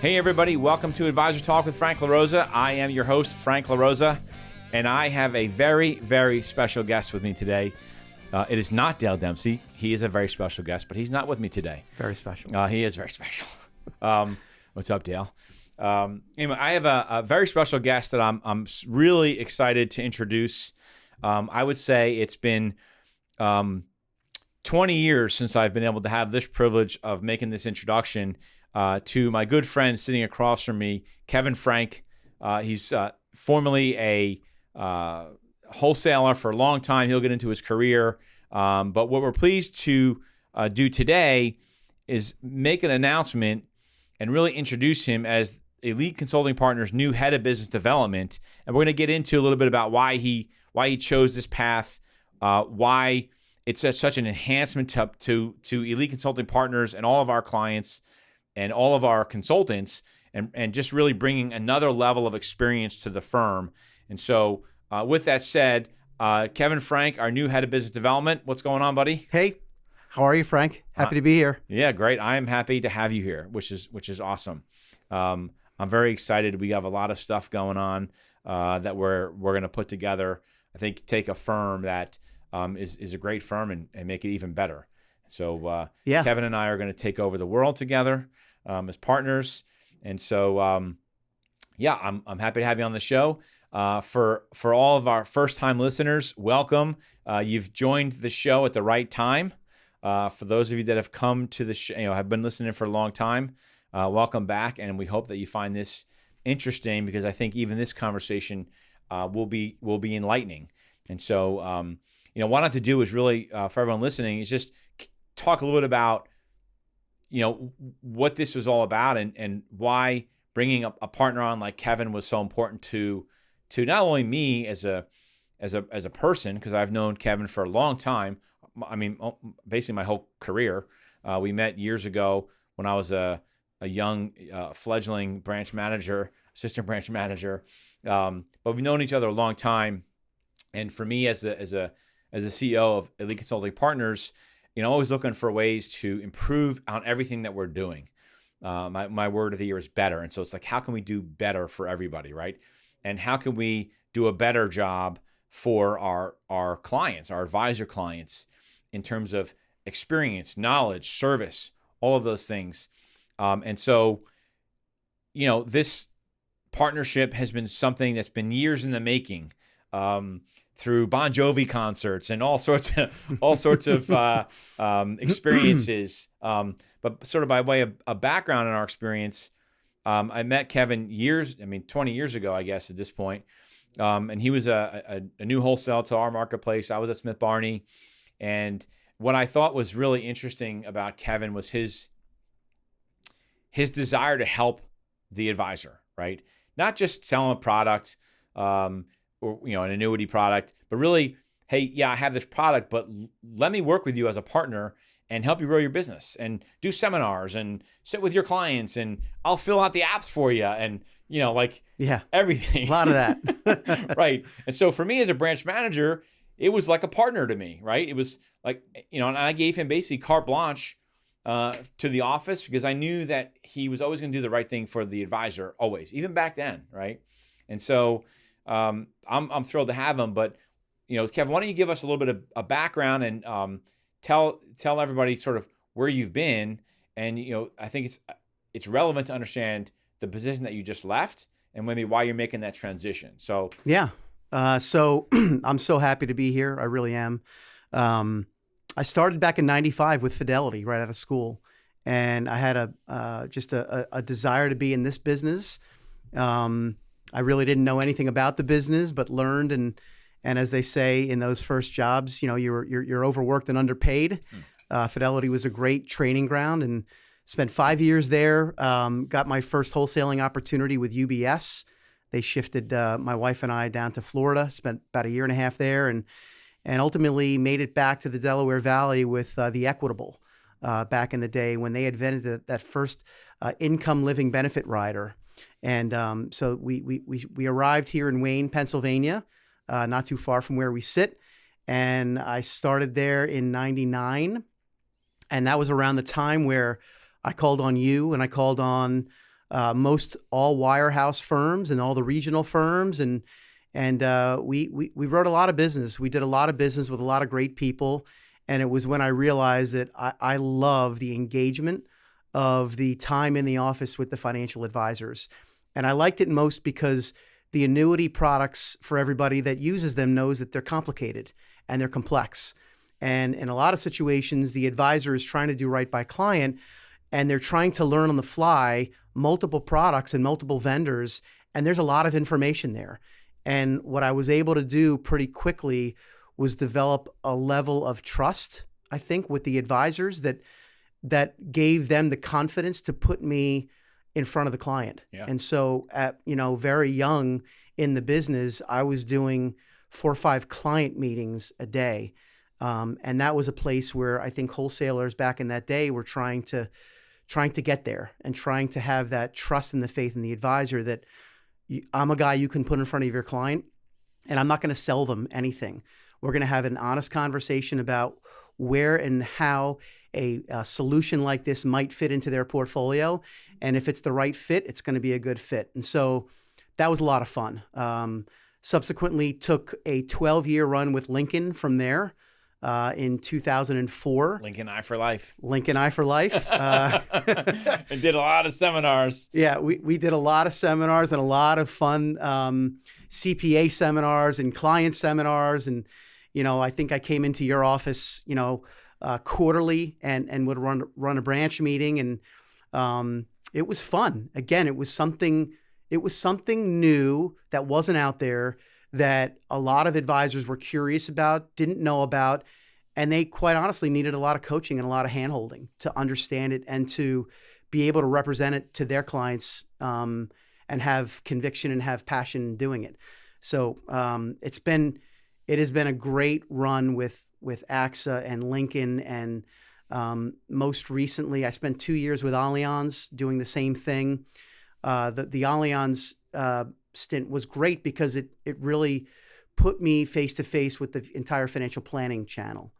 Hey everybody, welcome to Advisor Talk with Frank LaRosa. I am your host, Frank LaRosa, and I have a very, very special guest with me today. It is not Dale Dempsey. He is a very special guest, but he's not with me today. Very special. He is very special. What's up, Dale? Anyway, I have a very special guest that I'm really excited to introduce. I would say it's been 20 years since I've been able to have this privilege of making this introduction to my good friend sitting across from me, Kevin Frank. He's formerly a wholesaler for a long time. He'll get into his career. But what we're pleased to do today is make an announcement and really introduce him as Elite Consulting Partners' new head of business development. And we're going to get into a little bit about why he chose this path, why it's such an enhancement to Elite Consulting Partners and all of our clients and all of our consultants, and just really bringing another level of experience to the firm. And so with that said, Kevin Frank, our new head of business development. What's going on, buddy? Hey, how are you, Frank? Happy to be here. Yeah, great. I am happy to have you here, which is awesome. I'm very excited. We have a lot of stuff going on that we're going to put together. I think take a firm that is a great firm and make it even better. So Kevin and I are going to take over the world together as partners. And so, I'm happy to have you on the show. For all of our first-time listeners, welcome. You've joined the show at the right time. For those of you that have come to the show, have been listening for a long time, welcome back. And we hope that you find this interesting, because I think even this conversation will be enlightening. And so, what I want to do is really, for everyone listening, is just talk a little bit about, what this was all about and why bringing a partner on like Kevin was so important to not only me as a person, because I've known Kevin for a long time. I mean, basically my whole career. We met years ago when I was a young fledgling branch manager, assistant branch manager. But we've known each other a long time. And for me as a CEO of Elite Consulting Partners, always looking for ways to improve on everything that we're doing. My word of the year is better. And so it's like, how can we do better for everybody, right? And how can we do a better job for our clients, our advisor clients, in terms of experience, knowledge, service, all of those things. And so, this partnership has been something that's been years in the making, through Bon Jovi concerts and all sorts of experiences. But sort of by way of a background in our experience, I met Kevin 20 years ago, I guess, at this point. And he was a new wholesale to our marketplace. I was at Smith Barney. And what I thought was really interesting about Kevin was his desire to help the advisor, right? Not just sell him a product, or an annuity product, but really, hey, yeah, I have this product, but let me work with you as a partner and help you grow your business and do seminars and sit with your clients, and I'll fill out the apps for you, and everything. A lot of that. Right. And so for me as a branch manager, it was like a partner to me, right? It was like, and I gave him basically carte blanche to the office, because I knew that he was always going to do the right thing for the advisor, always, even back then, right? And so I'm thrilled to have him. But Kevin, why don't you give us a little bit of a background and tell everybody sort of where you've been, and I think it's relevant to understand the position that you just left and maybe why you're making that transition. So so I'm so happy to be here. I really am. I started back in '95 with Fidelity right out of school, and I had a desire to be in this business. I really didn't know anything about the business, but learned, and as they say in those first jobs, you're overworked and underpaid. Fidelity was a great training ground, and spent 5 years there. Got my first wholesaling opportunity with UBS. They shifted my wife and I down to Florida. Spent about a year and a half there, and ultimately made it back to the Delaware Valley with the Equitable back in the day when they invented that first income living benefit rider. And so we arrived here in Wayne, Pennsylvania, not too far from where we sit. And I started there in '99. And that was around the time where I called on you, and I called on most all wirehouse firms and all the regional firms, and we wrote a lot of business. We did a lot of business with a lot of great people, and it was when I realized that I love the engagement of the time in the office with the financial advisors, and I liked it most because the annuity products, for everybody that uses them, knows that they're complicated and they're complex. And in a lot of situations, the advisor is trying to do right by client, and they're trying to learn on the fly multiple products and multiple vendors, and there's a lot of information there. And what I was able to do pretty quickly was develop a level of trust, I think, with the advisors that gave them the confidence to put me in front of the client. Yeah. And so at, very young in the business, I was doing 4 or 5 client meetings a day. And that was a place where I think wholesalers back in that day were trying to get there and trying to have that trust and the faith in the advisor that I'm a guy you can put in front of your client, and I'm not going to sell them anything. We're going to have an honest conversation about where and how a solution like this might fit into their portfolio. And if it's the right fit, it's going to be a good fit. And so that was a lot of fun. Subsequently took a 12-year run with Lincoln from there in 2004. Lincoln Eye for Life. Lincoln Eye for Life. And did a lot of seminars. Yeah, we did a lot of seminars and a lot of fun CPA seminars and client seminars. And, I think I came into your office, quarterly and would run a branch meeting. And it was fun. Again, it was something new that wasn't out there, that a lot of advisors were curious about, didn't know about, and they quite honestly needed a lot of coaching and a lot of handholding to understand it and to be able to represent it to their clients and have conviction and have passion in doing it. So it has been a great run with AXA and Lincoln, and most recently I spent 2 years with Allianz doing the same thing. The Allianz stint was great because it really put me face to face with the entire financial planning channel.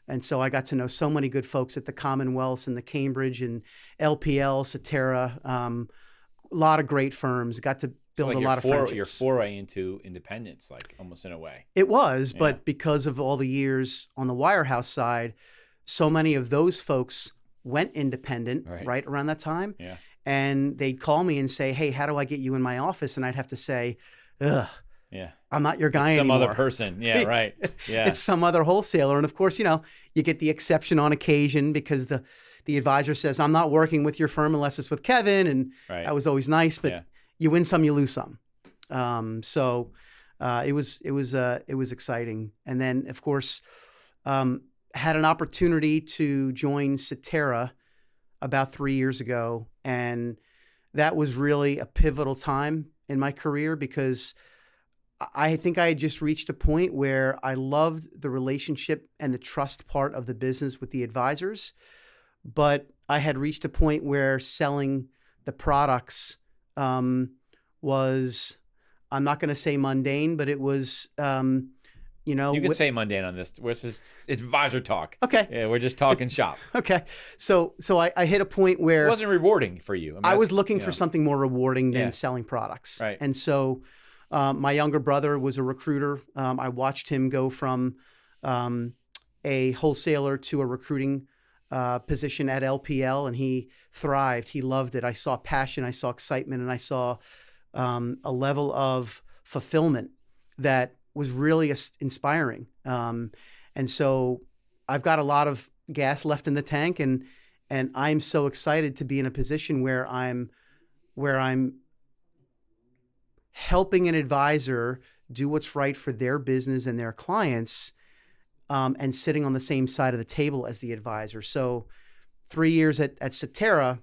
And so I got to know so many good folks at the Commonwealth and the Cambridge and LPL, Cetera, a lot of great firms. Got to build a lot of friendships. Your foray into independence, like almost in a way. It was, but because of all the years on the wirehouse side, so many of those folks went independent right around that time. Yeah. And they'd call me and say, "Hey, how do I get you in my office?" And I'd have to say, "Ugh, yeah, I'm not your guy anymore. Some other person." Yeah, right. Yeah, it's some other wholesaler. And of course, you get the exception on occasion because the advisor says, "I'm not working with your firm unless it's with Kevin," and that was always nice. But you win some, you lose some. So it was exciting. And then, of course, had an opportunity to join Cetera about 3 years ago. And that was really a pivotal time in my career because I think I had just reached a point where I loved the relationship and the trust part of the business with the advisors. But I had reached a point where selling the products was, I'm not going to say mundane, but it was, you can say mundane on this. It's advisor talk. Okay. Yeah, we're just talking shop. Okay. So I hit a point where it wasn't rewarding for you. I was looking for something more rewarding than selling products. Right. And so my younger brother was a recruiter. I watched him go from a wholesaler to a recruiting position at LPL, and he thrived. He loved it. I saw passion, I saw excitement, and I saw a level of fulfillment that was really inspiring. And so I've got a lot of gas left in the tank, and I'm so excited to be in a position where I'm helping an advisor do what's right for their business and their clients, and sitting on the same side of the table as the advisor. So 3 years at Cetera,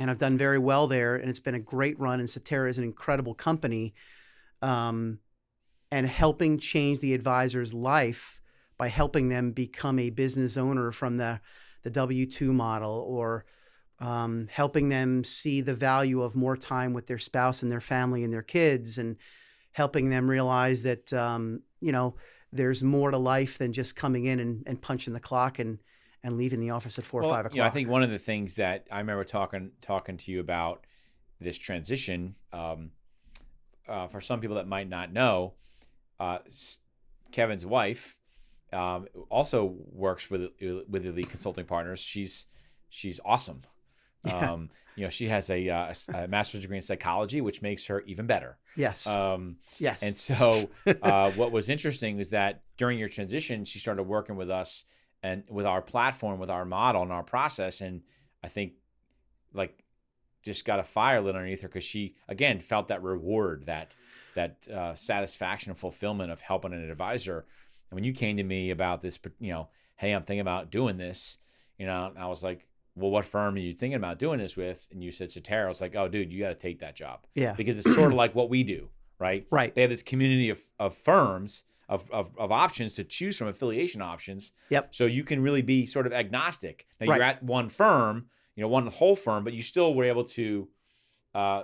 and I've done very well there, and it's been a great run, and Cetera is an incredible company. And helping change the advisor's life by helping them become a business owner from the W-2 model, or helping them see the value of more time with their spouse and their family and their kids, and helping them realize that, there's more to life than just coming in and punching the clock and leaving the office at 4 or 5 o'clock. Yeah, I think one of the things that I remember talking to you about this transition. For some people that might not know, Kevin's wife also works with Elite Consulting Partners. She's awesome. Yeah. She has a master's degree in psychology, which makes her even better. Yes. Yes. And so what was interesting is that during your transition, she started working with us and with our platform, with our model and our process. And I think just got a fire lit underneath her because she, again, felt that reward, that satisfaction and fulfillment of helping an advisor. And when you came to me about this, hey, I'm thinking about doing this, I was like, well, what firm are you thinking about doing this with? And you said Cetera. I was like, oh, dude, you got to take that job. Yeah. Because it's sort of like what we do, right? Right. They have this community of firms, of options to choose from, affiliation options. Yep. So you can really be sort of agnostic. Now, Right. you're at one firm, one whole firm, but you still were able to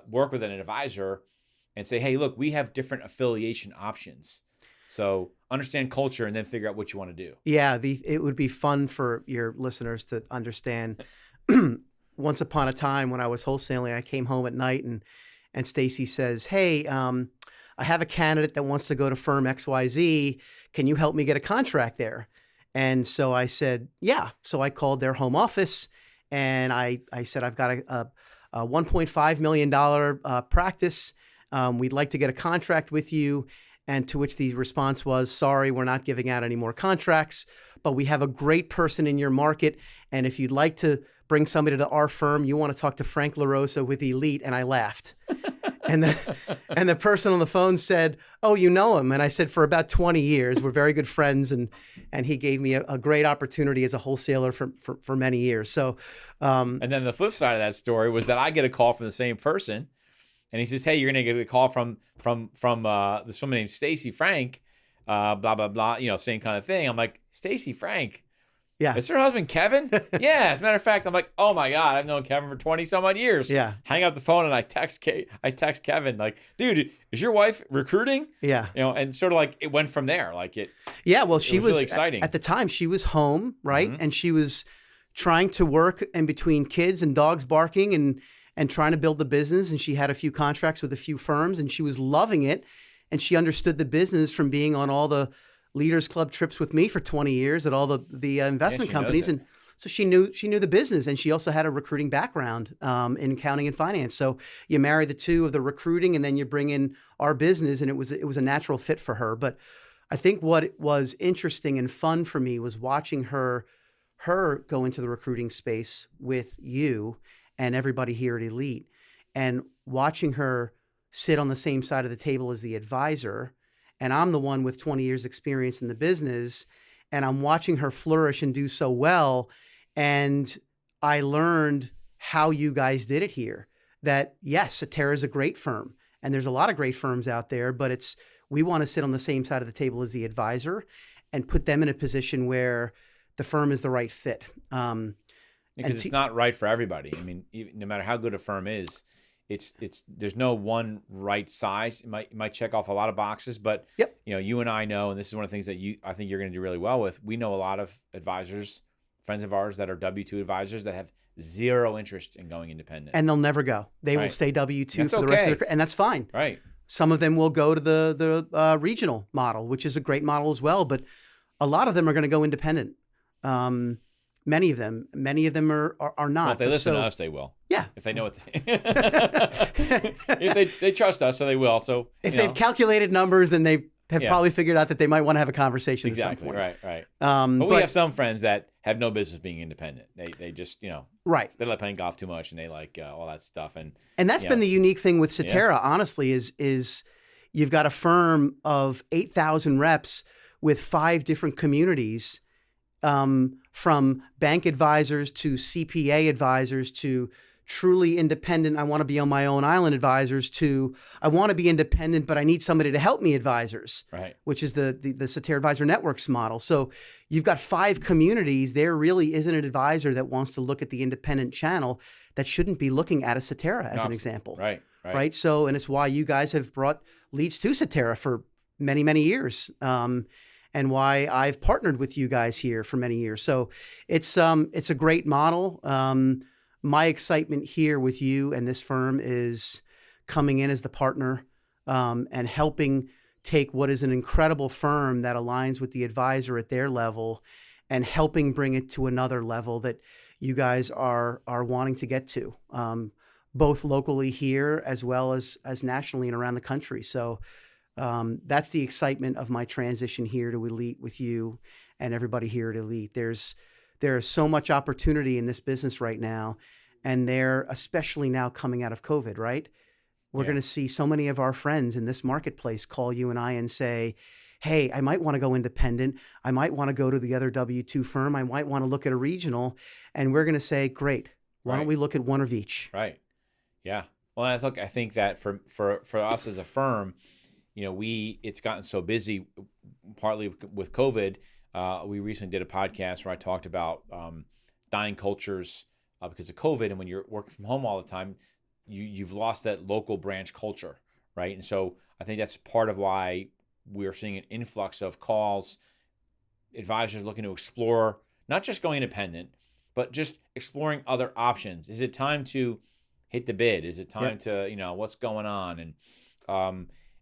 work with an advisor and say, hey, look, we have different affiliation options. So understand culture and then figure out what you want to do. Yeah, it would be fun for your listeners to understand. Once upon a time when I was wholesaling, I came home at night and Stacy says, hey, I have a candidate that wants to go to firm XYZ. Can you help me get a contract there? And so I said, yeah. So I called their home office and I said, I've got a $1.5 million practice. We'd like to get a contract with you. And to which the response was, sorry, we're not giving out any more contracts, but we have a great person in your market. And if you'd like to bring somebody to our firm, you want to talk to Frank LaRosa with Elite. And I laughed. And the person on the phone said, oh, you know him? And I said, for about 20 years, we're very good friends. And he gave me a great opportunity as a wholesaler for many years. So, and then the flip side of that story was that I get a call from the same person. And he says, hey, you're going to get a call from this woman named Stacy Frank, blah, blah, blah, same kind of thing. I'm like, Stacy Frank? Yeah. Is her husband Kevin? Yeah. As a matter of fact, I'm like, oh my God, I've known Kevin for 20 some odd years. Yeah. Hang up the phone and I text Kevin like, dude, is your wife recruiting? Yeah. And sort of like it went from there. Like it. Yeah. Well, she was really exciting. At the time she was home, right? Mm-hmm. And she was trying to work in between kids and dogs barking and trying to build the business. And she had a few contracts with a few firms and she was loving it. And she understood the business from being on all the Leaders Club trips with me for 20 years at all the investment companies. And so she knew the business, and she also had a recruiting background in accounting and finance. So you marry the two of the recruiting and then you bring in our business, and it was a natural fit for her. But I think what was interesting and fun for me was watching her go into the recruiting space with you and everybody here at Elite, and watching her sit on the same side of the table as the advisor. And I'm the one with 20 years experience in the business, and I'm watching her flourish and do so well. And I learned how you guys did it here, that yes, Cetera is a great firm and there's a lot of great firms out there, but we want to sit on the same side of the table as the advisor and put them in a position where the firm is the right fit. Because it's not right for everybody. I mean, no matter how good a firm is, there's no one right size. It might check off a lot of boxes, but yep. You and I know, and this is one of the things that I think you're going to do really well with. We know a lot of advisors, friends of ours that are W-2 advisors that have zero interest in going independent, and they'll never go. They will stay W-2 for the rest of their, and that's fine. Right. Some of them will go to the regional model, which is a great model as well, but a lot of them are going to go independent. Many of them are not. Well, if they listen to us, they will. Yeah. If they know what if they trust us, so they will. So if they've calculated numbers, then they have probably figured out that they might want to have a conversation exactly. at some point. Right. But we have some friends that have no business being independent. They just, right. They like playing golf too much and they like all that stuff. And that's been the unique thing with Cetera, honestly, is you've got a firm of 8,000 reps with 5 different communities, from bank advisors to CPA advisors to truly independent, I want to be on my own island advisors, to I want to be independent, but I need somebody to help me advisors, right? Which is the Cetera Advisor Networks model. So you've got 5 communities. There really isn't an advisor that wants to look at the independent channel that shouldn't be looking at a Cetera as an example. Right. So, and it's why you guys have brought leads to Cetera for many, many years. And why I've partnered with you guys here for many years. So it's a great model. my excitement here with you and this firm is coming in as the partner, and helping take what is an incredible firm that aligns with the advisor at their level and helping bring it to another level that you guys are wanting to get to, both locally here as well as nationally and around the country. So that's the excitement of my transition here to Elite with you and everybody here at Elite. There's so much opportunity in this business right now, and they're especially now coming out of COVID, right? We're going to see so many of our friends in this marketplace call you and I and say, hey, I might want to go independent. I might want to go to the other W-2 firm. I might want to look at a regional. And we're going to say, great, why don't we look at one of each? Right. Yeah. Well, I think that for us as a firm, it's gotten so busy, partly with COVID. We recently did a podcast where I talked about dying cultures because of COVID. And when you're working from home all the time, you've lost that local branch culture, right? And so I think that's part of why we're seeing an influx of calls, advisors looking to explore, not just going independent, but just exploring other options. Is it time to hit the bid? Is it time to, what's going on?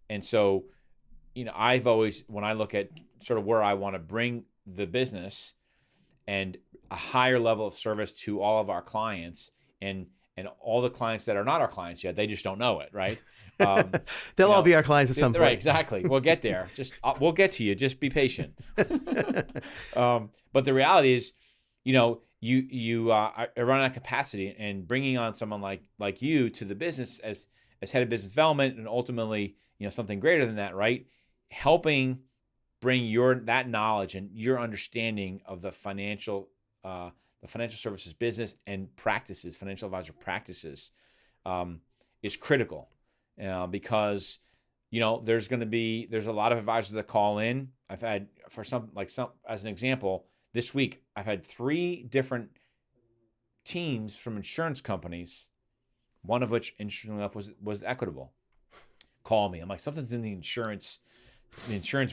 And so, I've always, when I look at sort of where I want to bring the business and a higher level of service to all of our clients and all the clients that are not our clients yet, they just don't know it, right? They'll all be our clients at some point. Right, exactly. We'll get there. We'll get to you. Just be patient. But the reality is, you are running out of capacity, and bringing on someone like you to the business as head of business development, and ultimately, something greater than that, right? Helping bring that knowledge and your understanding of the financial services business and practices, financial advisor practices, is critical, because there's a lot of advisors that call in. I've had as an example, this week I've had 3 different teams from insurance companies, one of which, interestingly enough, was Equitable, call me. I'm like, something's in the insurance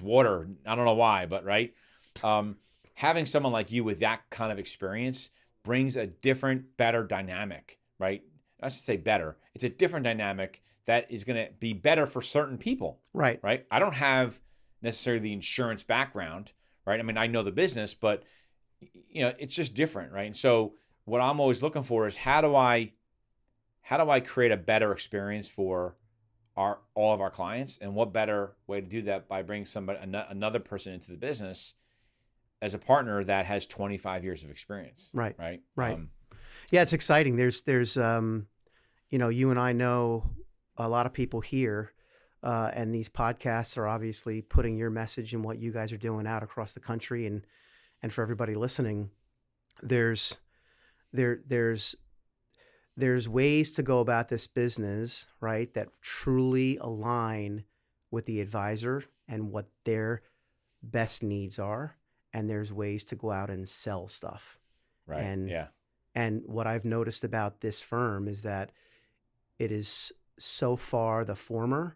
water. I don't know why, but right. Having someone like you with that kind of experience brings a different, better dynamic, right? I should say better. It's a different dynamic that is going to be better for certain people. Right. Right. I don't have necessarily the insurance background, right? I mean, I know the business, but it's just different, right? And so what I'm always looking for is how do I create a better experience for all of our clients, and what better way to do that by bringing another person into the business as a partner that has 25 years of experience. Right. Right. Right. Yeah, it's exciting. There's you and I know a lot of people here, and these podcasts are obviously putting your message and what you guys are doing out across the country, and for everybody listening, there's ways to go about this business, right, that truly align with the advisor and what their best needs are. And there's ways to go out and sell stuff. Right. And what I've noticed about this firm is that it is so far the former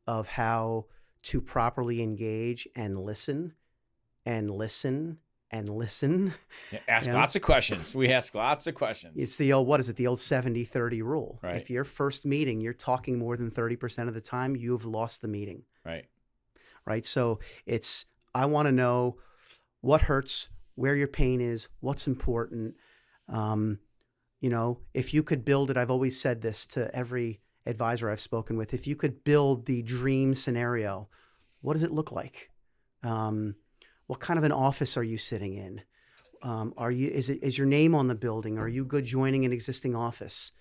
of how to properly engage and listen and listen and listen. Yeah, ask lots of questions. We ask lots of questions. It's the old 70-30 rule. Right. If your first meeting, you're talking more than 30% of the time, you've lost the meeting. Right. Right. So I want to know what hurts, where your pain is, what's important. If you could build it, I've always said this to every advisor I've spoken with, if you could build the dream scenario, what does it look like? What kind of an office are you sitting in? Is your name on the building? Are you good joining an existing office?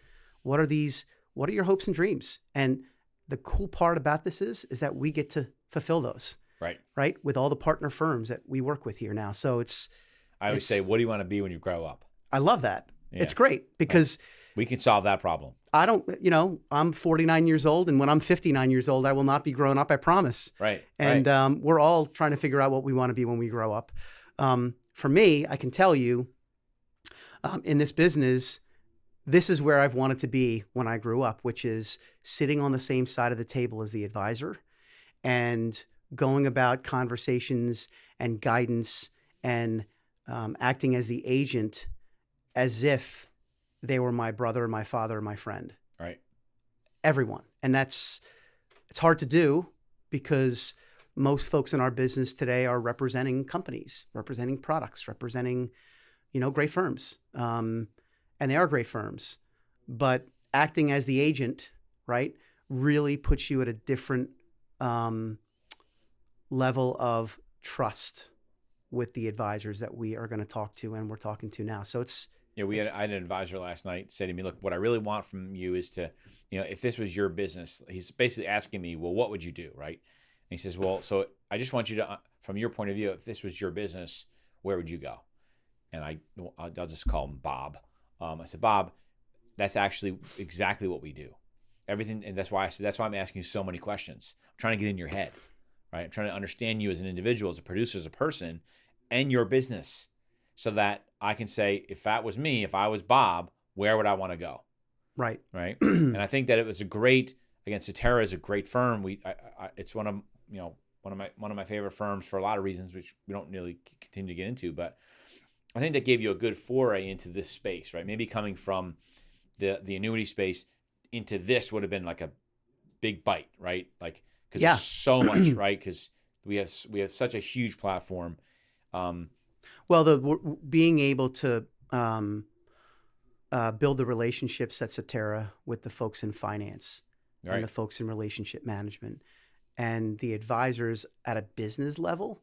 What are your hopes and dreams? And the cool part about this is that we get to fulfill those. Right. With all the partner firms that we work with here now. So I always say, what do you want to be when you grow up? I love that. Yeah. It's great because we can solve that problem. I'm 49 years old, and when I'm 59 years old, I will not be grown up, I promise. Right. And we're all trying to figure out what we want to be when we grow up. For me, I can tell you, in this business, this is where I've wanted to be when I grew up, which is sitting on the same side of the table as the advisor and going about conversations and guidance and acting as the agent, as if they were my brother, my father, my friend. Right. Everyone. And it's hard to do because most folks in our business today are representing companies, representing products, representing, great firms. And they are great firms, but acting as the agent, right, really puts you at a different level of trust with the advisors that we are going to talk to and we're talking to now. So I had an advisor last night say to me, look, what I really want from you is to, if this was your business, he's basically asking me, well, what would you do? Right. And he says, well, so I just want you to, from your point of view, if this was your business, where would you go? And I'll just call him Bob. I said, Bob, that's actually exactly what we do. Everything. And that's why I'm asking you so many questions. I'm trying to get in your head, right? I'm trying to understand you as an individual, as a producer, as a person, and your business, so that I can say, if that was me, if I was Bob, where would I want to go? Right. Right. And I think that it was again, Cetera is a great firm. It's one of my favorite firms for a lot of reasons, which we don't really continue to get into, but I think that gave you a good foray into this space, right? Maybe coming from the annuity space into this would have been like a big bite, right? Like, because there's so much, right? Because we have such a huge platform. Well, being able to build the relationships at Cetera with the folks in finance and the folks in relationship management and the advisors at a business level,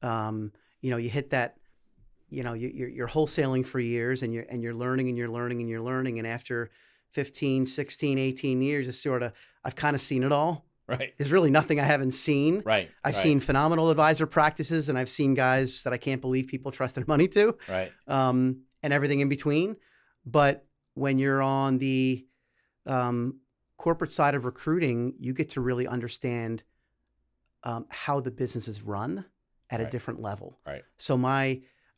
you hit that. You're wholesaling for years and you're learning and you're learning and you're learning. And after 15, 16, 18 years, it's sort of, I've kind of seen it all. Right. There's really nothing I haven't seen. Right. I've seen phenomenal advisor practices and I've seen guys that I can't believe people trust their money to. Right. And everything in between. But when you're on the corporate side of recruiting, you get to really understand how the business is run at a different level. Right. So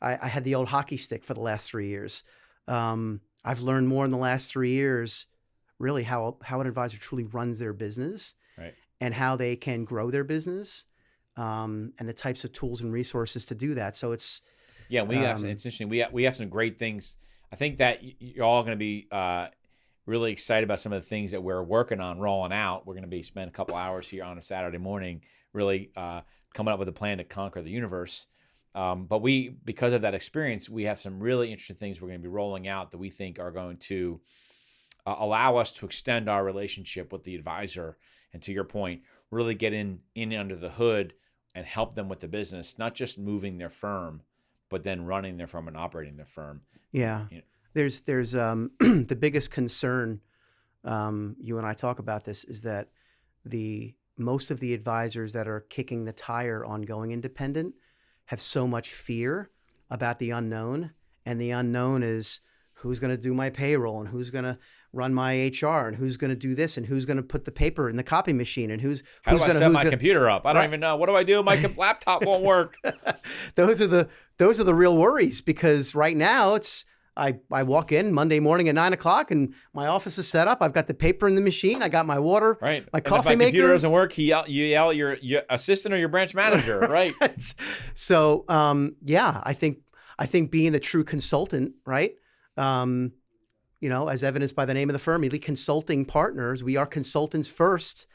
I had the old hockey stick for the last 3 years. I've learned more in the last 3 years, really how an advisor truly runs their business, right, and how they can grow their business, and the types of tools and resources to do that. So it's it's interesting. We have some great things. I think that you're all going to be really excited about some of the things that we're working on rolling out. We're going to be spending a couple hours here on a Saturday morning, really coming up with a plan to conquer the universe. But because of that experience, we have some really interesting things we're going to be rolling out that we think are going to allow us to extend our relationship with the advisor. And to your point, really get in under the hood and help them with the business, not just moving their firm, but then running their firm and operating their firm. Yeah. There's the biggest concern, you and I talk about this, is that most of the advisors that are kicking the tire on going independent have so much fear about the unknown, and the unknown is who's going to do my payroll and who's going to run my HR and who's going to do this and who's going to put the paper in the copy machine and who's going to set my gonna, computer up. I don't even know. What do I do? My laptop won't work. Those are the real worries, because right now I walk in Monday morning at 9:00 and my office is set up. I've got the paper in the machine. I got my water, right, my and coffee if my maker. computer doesn't work, you yell at your assistant or your branch manager, right? So, I think being the true consultant, right? As evidenced by the name of the firm, Elite Consulting Partners, we are consultants first.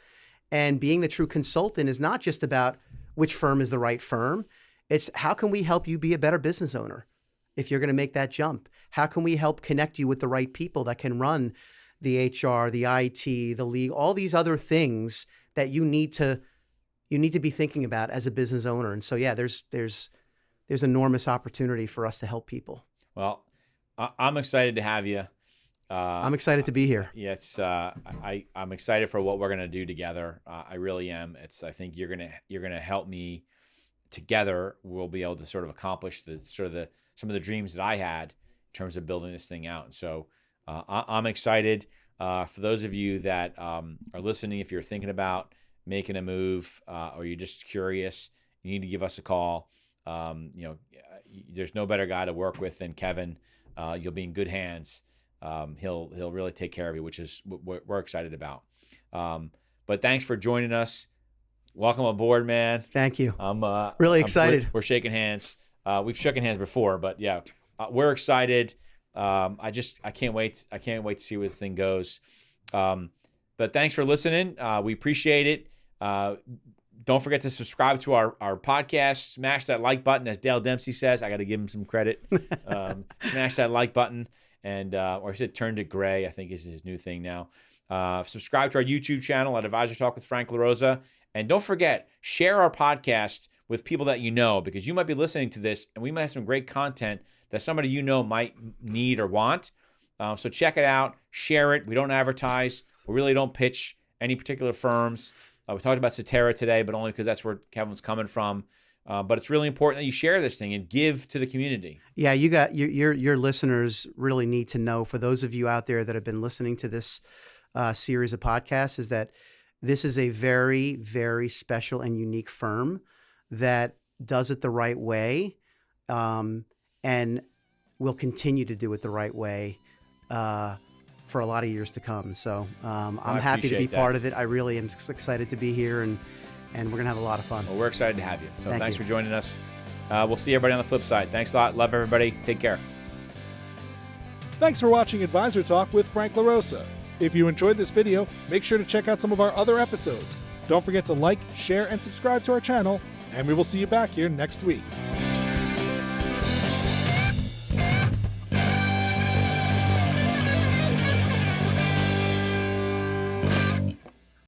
And being the true consultant is not just about which firm is the right firm. It's how can we help you be a better business owner if you're going to make that jump? How can we help connect you with the right people that can run the HR, the IT, the legal, all these other things that you need to be thinking about as a business owner? And so, there's enormous opportunity for us to help people. Well, I'm excited to have you. I'm excited to be here. Yes, I'm excited for what we're gonna do together. I really am. I think you're gonna help me. Together, we'll be able to sort of accomplish some of the dreams that I had in terms of building this thing out. And so I'm excited. For those of you that are listening, if you're thinking about making a move or you're just curious, you need to give us a call. There's no better guy to work with than Kevin. You'll be in good hands. He'll really take care of you, which is what we're excited about. But thanks for joining us. Welcome aboard, man. Thank you. I'm really excited. We're shaking hands. We've shaken hands before, but we're excited. I can't wait. I can't wait to see where this thing goes. But thanks for listening. We appreciate it. Don't forget to subscribe to our podcast. Smash that like button, as Dale Dempsey says. I got to give him some credit. Smash that like button, and or I said turned it gray, I think is his new thing now. Subscribe to our YouTube channel at Advisor Talk with Frank LaRosa. And don't forget, share our podcast with people that you know, because you might be listening to this and we might have some great content that somebody you know might need or want. So check it out. Share it. We don't advertise. We really don't pitch any particular firms. We talked about Cetera today, but only because that's where Kevin's coming from. But it's really important that you share this thing and give to the community. Yeah, you got your listeners really need to know. For those of you out there that have been listening to this series of podcasts, is that this is a very, very special and unique firm that does it the right way, and will continue to do it the right way for a lot of years to come. So I'm happy to be part of it. I really am excited to be here, and we're going to have a lot of fun. Well, we're excited to have you. So thanks for joining us. We'll see everybody on the flip side. Thanks a lot. Love everybody. Take care. Thanks for watching Advisor Talk with Frank LaRosa. If you enjoyed this video, make sure to check out some of our other episodes. Don't forget to like, share, and subscribe to our channel, and we will see you back here next week.